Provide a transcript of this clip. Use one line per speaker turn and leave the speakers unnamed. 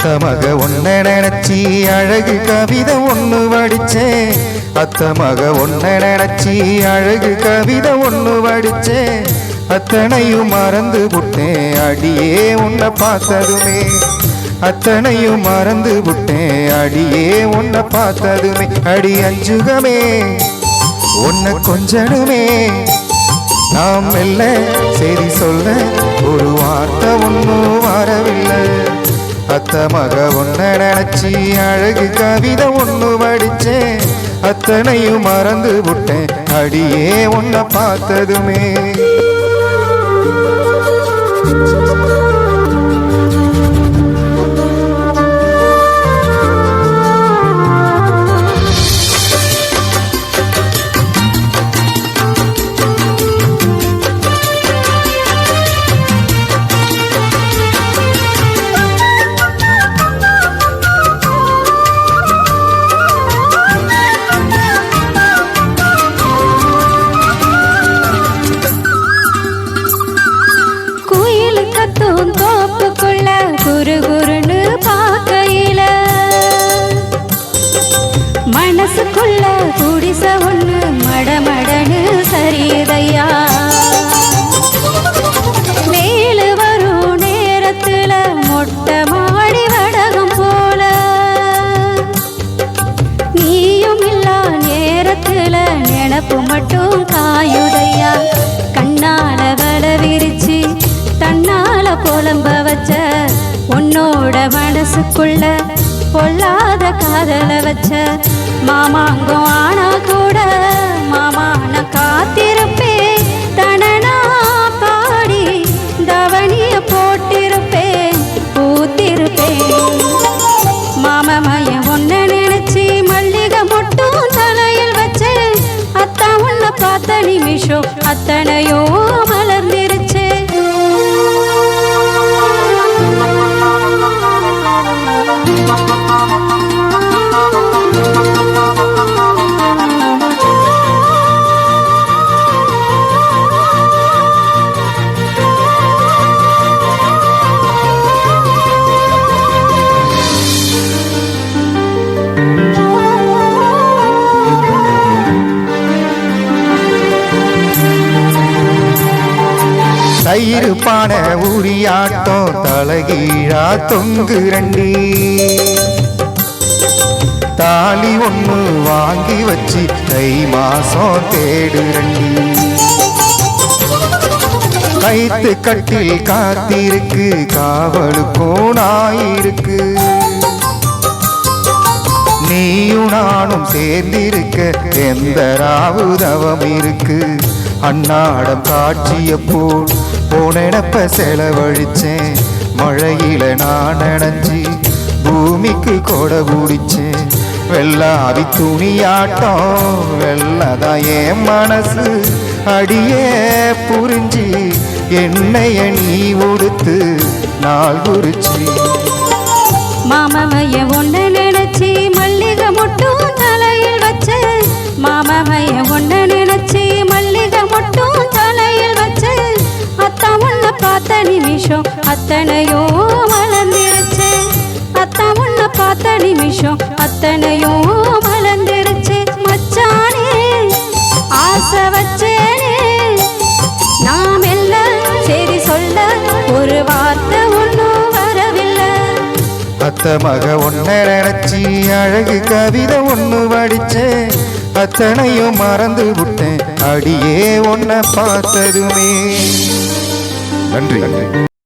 அத்த மக ஒன்ன நினைச்சி அழகு கவிதை ஒண்ணு வடிச்சேன். அத்த மக ஒன்ன நினைச்சி அழகு கவிதை ஒண்ணு வடிச்சேன். அத்தனையும் மறந்து விட்டேன் அடியே உன்னை பார்த்ததுமே. அத்தனையும் மறந்து விட்டேன் அடியே உன்னை பார்த்ததுமே. அடி அஞ்சுகமே உன்னை கொஞ்சனுமே. நாம் மெல்ல சரி சொல்ல ஒரு வார்த்தை ஒன்னும் வரவில்லை. அத்த மக ஒன்ன நினைச்சி அழகு கவிதை ஒண்ணு வடிச்சேன். அத்தனையும் மறந்து விட்டேன் அடியே உன்னை பார்த்ததுமே.
தோப்புக்குள்ள குரு குருன்னு பார்க்கையில மனசுக்குள்ள குடிச ஒண்ணு மடமடன்னு சரியுதையா. வேலு வரும் நேரத்துல மொட்டை மாடி வடகம் போல நீயும் இல்லா நேரத்துல நினப்பு மட்டும் காயுதையா. கண்ணால வல விரிச்சு தன்னால புலம்ப வச்ச உன்னோட மனசுக்குள்ள பொல்லாத காதல வச்ச மாமாங்கம் ஆனா கூட மாமான காத்திருப்பேன். தனனா பாடி தவணிய போட்டிருப்பேன் பூத்திருப்பேன். மாமமைய ஒன்ன நினைச்சி மல்லிகை மட்டும் தலையில் வச்சு அத்தா உன்னை பார்த்த நிமிஷம் அத்தனையோ மலர்ந்திருச்சு.
தயிர் பானை உரியாட்டம் தலகீழா தொங்கு ரண்டி. தாலி ஒண்ணு வாங்கி வச்சு தை மாசம் தேடு ரண்டி. கைத்து கட்டில் காத்திருக்கு காவலுக்கும் நாயிருக்கு. நீயும் நானும் சேர்ந்திருக்க எந்த ராவுதவம் இருக்கு. அன்னாடம் காட்சிய போல் போனப்ப செலவழிச்சேன். மழையில நான் நனைஞ்சி பூமிக்கு கொடை குடிச்சேன். வெள்ளாவி துணியாட்டம் வெள்ளதான் என் மனசு அடியே புரிஞ்சி என்னைய நீ உடுத்து நாள் குறிச்சி.
மாமமைய ஒன்ன நினைச்சி மல்லிகை மட்டும் தலையில் வச்ச மாமமைய ஒன்ன நினைச்சி மல்லிகை மட்டும் தலையில் வச்ச அத்தா உன்னை பார்த்த நிமிஷம் அத்தனையோ மலர்ந்திருச்சு. அத்தா உன்னை பார்த்த நிமிஷம் அத்தனையோ மலர்ந்திருச்சு. மச்சானே ஆசை வச்சேனே நாம் எல்லாம் சரி சொல்ல ஒரு வார்த்தை ஒன்னும் வரவில்லை.
அத்த மக ஒன்ன நினைச்சி அழகு கவிதை ஒண்ணு வடிச்சேன். அத்தனையும் மறந்து விட்டேன் அடியே உன்னை பார்த்ததுமே. நன்றி.